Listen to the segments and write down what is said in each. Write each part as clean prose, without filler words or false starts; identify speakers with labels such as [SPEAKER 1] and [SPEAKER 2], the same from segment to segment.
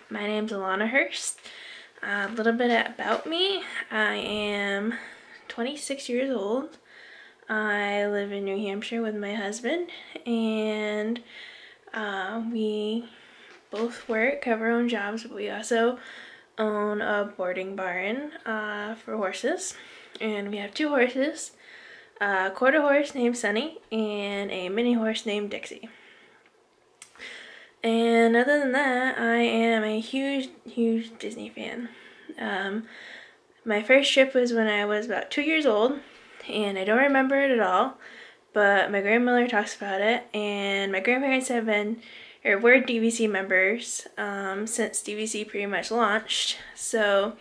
[SPEAKER 1] My name's Alana Hurst. A little bit about me. I am 26 years old. I live in New Hampshire with my husband, and we both work, have our own jobs, but we also own a boarding barn for horses. And we have two horses, a quarter horse named Sunny and a mini horse named Dixie. And other than that, I am a huge Disney fan. My first trip was when I was about 2 years old, and I don't remember it at all, but my grandmother talks about it, and my grandparents have been, or were DVC members since DVC pretty much launched, so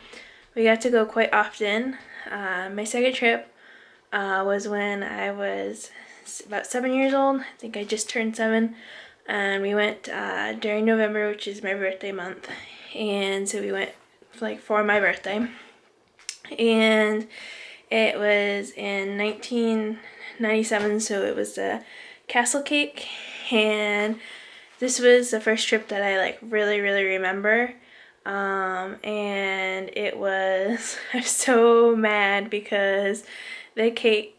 [SPEAKER 1] we got to go quite often. My second trip was when I was about 7 years old. I think I just turned 7. And we went during November, which is my birthday month, and so we went for my birthday, and it was in 1997, so it was the Castle Cake, and this was the first trip that I really remember, and it was, I was so mad because the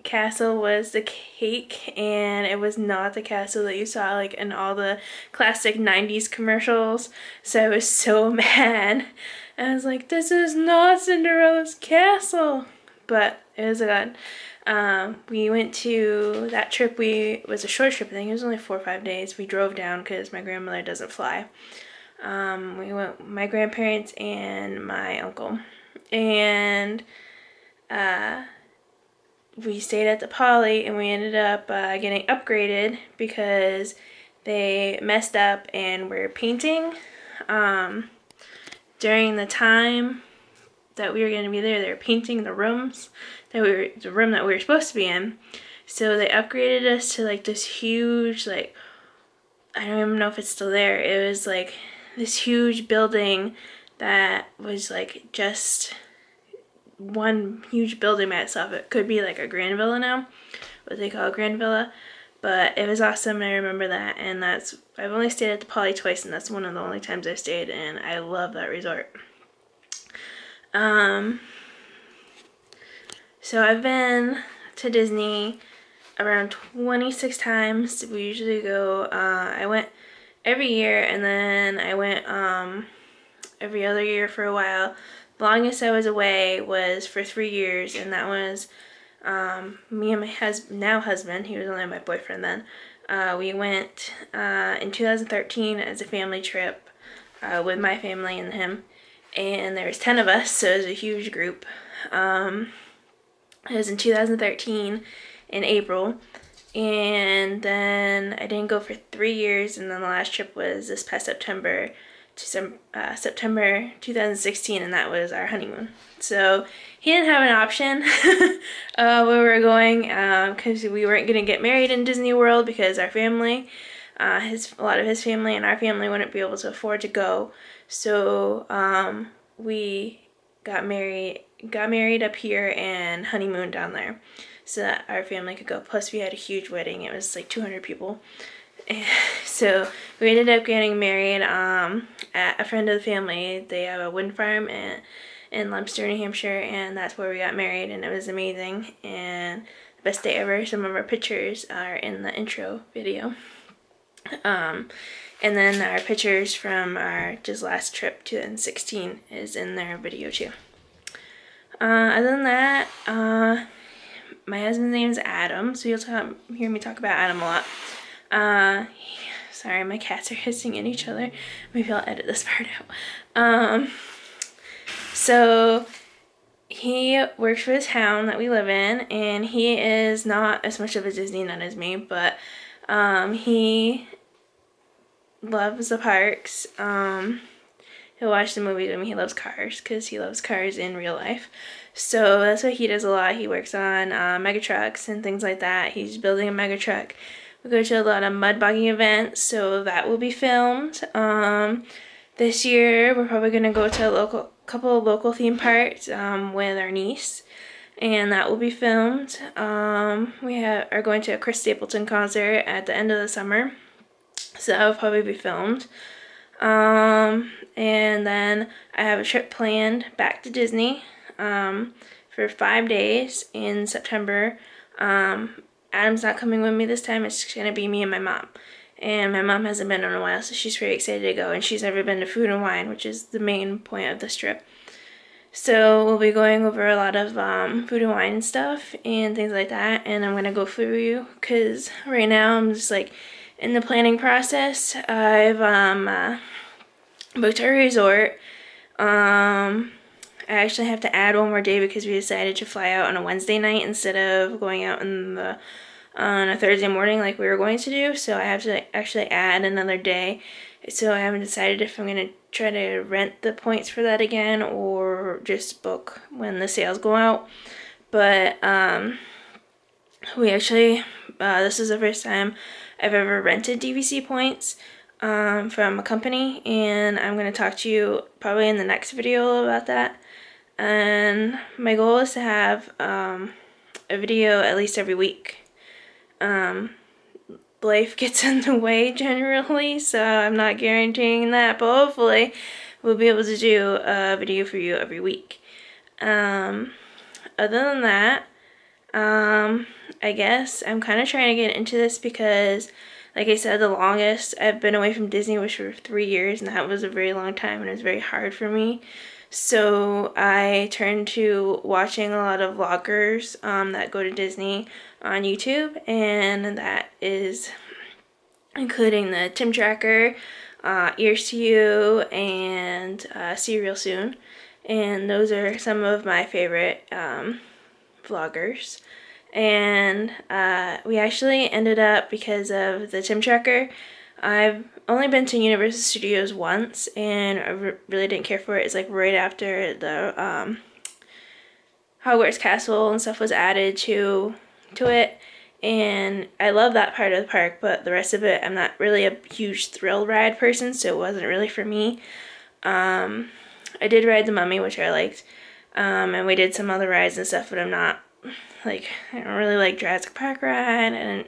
[SPEAKER 1] castle was the cake, and it was not the castle that you saw in all the classic 90s commercials. So I was so mad. I was like, this is not Cinderella's castle. But it was good. We went to that trip. It was a short trip. I think it was only 4 or 5 days. We drove down because my grandmother doesn't fly. We went, my grandparents and my uncle, and we stayed at the Poly, and we ended up getting upgraded because they messed up and were painting. During the time that we were going to be there, they were painting the rooms the room that we were supposed to be in. So they upgraded us to this huge, I don't even know if it's still there. It was this huge building that was just one huge building by itself. It could be a Grand Villa now, what they call a Grand Villa, but it was awesome, and I remember that. And I've only stayed at the Poly twice, and that's one of the only times I've stayed, and I love that resort. So I've been to Disney around 26 times. We usually go, I went every year, and then I went every other year for a while. The longest I was away was for 3 years, and that was me and my husband, he was only my boyfriend then. We went in 2013 as a family trip with my family and him, and there was 10 of us, so it was a huge group. It was in 2013 in April, and then I didn't go for 3 years, and then the last trip was this past September 2016, and that was our honeymoon. So he didn't have an option where we were going, because we weren't going to get married in Disney World because our family, a lot of his family and our family wouldn't be able to afford to go. So we got married up here and honeymooned down there so that our family could go. Plus we had a huge wedding. It was 200 people. So we ended up getting married at a friend of the family. They have a wind farm in Leominster, New Hampshire, and that's where we got married, and it was amazing and the best day ever. Some of our pictures are in the intro video. And then our pictures from our just last trip, 2016, is in their video too. Other than that, my husband's name is Adam, so you'll hear me talk about Adam a lot. Sorry, my cats are hissing at each other. Maybe I'll edit this part out. So he works for this town that we live in, and he is not as much of a Disney nut as me, but he loves the parks. He'll watch the movies. I mean, he loves cars because he loves cars in real life. So that's what he does a lot. He works on mega trucks and things like that. He's building a mega truck. We go to a lot of mud bogging events, so that will be filmed. This year, we're probably going to go to a couple of local theme parks with our niece, and that will be filmed. We are going to a Chris Stapleton concert at the end of the summer, so that will probably be filmed. And then I have a trip planned back to Disney for 5 days in September. Adam's not coming with me this time. It's going to be me and my mom. And my mom hasn't been in a while, so she's pretty excited to go. And she's never been to Food and Wine, which is the main point of this trip. So we'll be going over a lot of food and wine stuff and things like that. And I'm going to go through you because right now I'm just like in the planning process. I've booked a resort. I actually have to add one more day because we decided to fly out on a Wednesday night instead of going out on a Thursday morning like we were going to do. So I have to actually add another day. So I haven't decided if I'm going to try to rent the points for that again or just book when the sales go out. But we actually, this is the first time I've ever rented DVC points from a company, and I'm going to talk to you probably in the next video about that. And my goal is to have a video at least every week. Life gets in the way generally, so I'm not guaranteeing that, but hopefully we'll be able to do a video for you every week. Other than that, I guess I'm kind of trying to get into this because, like I said, the longest I've been away from Disney was for 3 years, and that was a very long time, and it was very hard for me. So I turned to watching a lot of vloggers that go to Disney on YouTube, and that is including the Tim Tracker, Ears to You, and See You Real Soon. And those are some of my favorite vloggers. And we actually ended up, because of the Tim Tracker, I've only been to Universal Studios once, and I really didn't care for it. It's like right after the Hogwarts Castle and stuff was added to it, and I love that part of the park, but the rest of it, I'm not really a huge thrill ride person, so it wasn't really for me. I did ride the Mummy, which I liked, and we did some other rides and stuff, but I'm not, like, I don't really like Jurassic Park ride, and,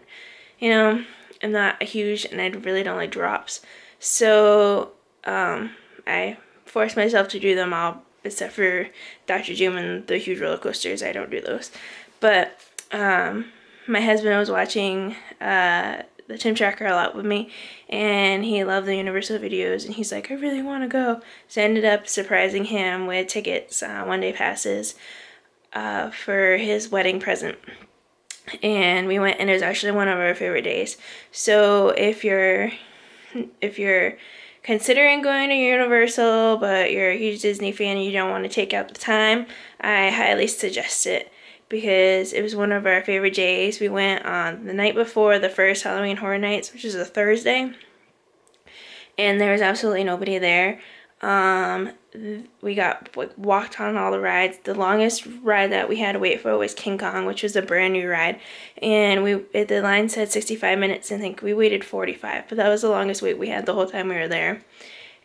[SPEAKER 1] you know, I'm not a huge, and I really don't like drops. So, I forced myself to do them all, except for Dr. Doom and the huge roller coasters. I don't do those. But, my husband was watching, the Tim Tracker a lot with me, and he loved the Universal videos, and he's like, I really want to go. So I ended up surprising him with tickets, one-day passes, for his wedding present. And we went, and it was actually one of our favorite days. So if you're considering going to Universal, but you're a huge Disney fan and you don't want to take out the time, I highly suggest it, because it was one of our favorite days. We went on the night before the first Halloween Horror Nights, which is a Thursday, and there was absolutely nobody there. We got walked on all the rides. The longest ride that we had to wait for was King Kong, which was a brand new ride, and the line said 65 minutes, and I think we waited 45, but that was the longest wait we had the whole time we were there.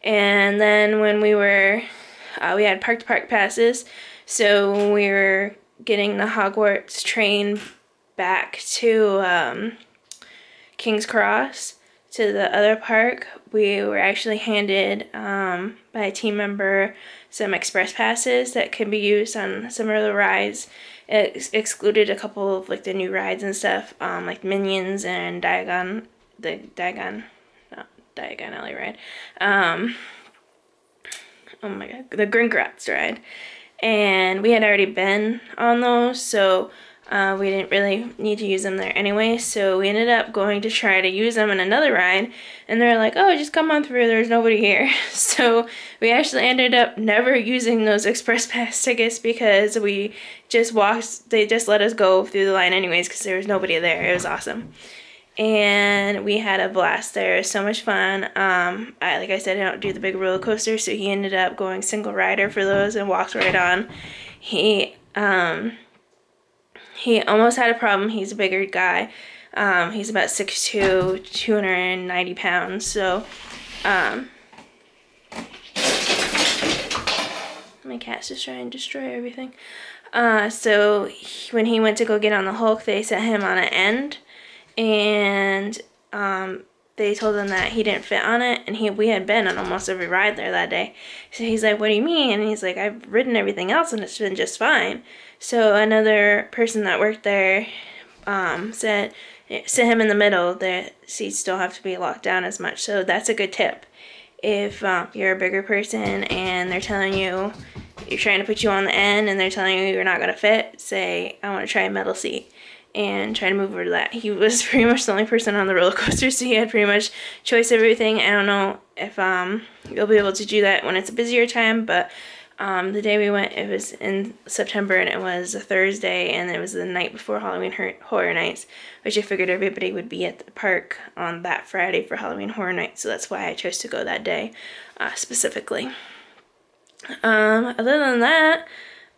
[SPEAKER 1] And then when we had park to park passes, so when we were getting the Hogwarts train back to King's Cross, to the other park, we were actually handed by a team member some express passes that can be used on some of the rides. It excluded a couple of like the new rides and stuff, like Minions and Diagon Alley ride. Oh my god, the Gringotts ride. And we had already been on those, so we didn't really need to use them there anyway, so we ended up going to try to use them in another ride, and they're like, oh, just come on through, there's nobody here. So we actually ended up never using those express pass tickets because we just walked, they just let us go through the line anyways because there was nobody there. It was awesome. And we had a blast there. It was so much fun. Like I said, I don't do the big roller coaster, so he ended up going single rider for those and walked right on. He almost had a problem. He's a bigger guy. He's about 6'2", 290 pounds. So, my cat's just trying to destroy everything. So when he went to go get on the Hulk, they set him on an end, and they told him that he didn't fit on it, and we had been on almost every ride there that day. So he's like, what do you mean? And he's like, I've ridden everything else and it's been just fine. So another person that worked there said, sit him in the middle, the seats don't have to be locked down as much. So that's a good tip. If you're a bigger person and they're telling you, you're trying to put you on the end and they're telling you you're not going to fit, say, I want to try a metal seat, and try to move over to that. He was pretty much the only person on the roller coaster, so he had pretty much choice of everything. I don't know if you'll be able to do that when it's a busier time, but the day we went, it was in September, and it was a Thursday, and it was the night before Halloween Horror Nights, which I figured everybody would be at the park on that Friday for Halloween Horror Nights, so that's why I chose to go that day specifically. Other than that,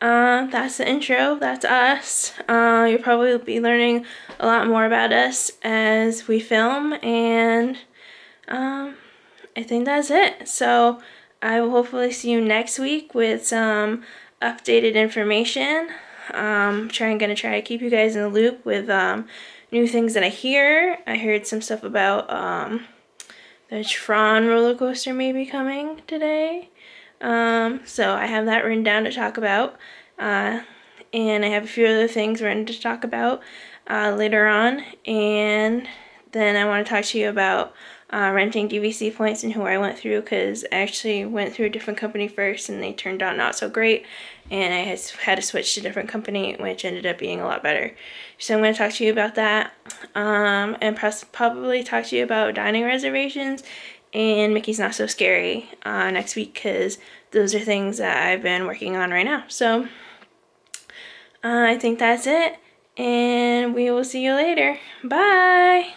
[SPEAKER 1] that's the intro. That's us. You'll probably be learning a lot more about us as we film, and I think that's it. So I will hopefully see you next week with some updated information. Gonna try to keep you guys in the loop with new things that I hear. I heard some stuff about the Tron roller coaster may be coming today. So I have that written down to talk about. And I have a few other things written to talk about later on. And then I want to talk to you about renting DVC points and who I went through, because I actually went through a different company first and they turned out not so great, and I had to switch to a different company, which ended up being a lot better. So I'm going to talk to you about that, and probably talk to you about dining reservations and Mickey's Not So Scary next week, because those are things that I've been working on right now. So I think that's it, and we will see you later. Bye!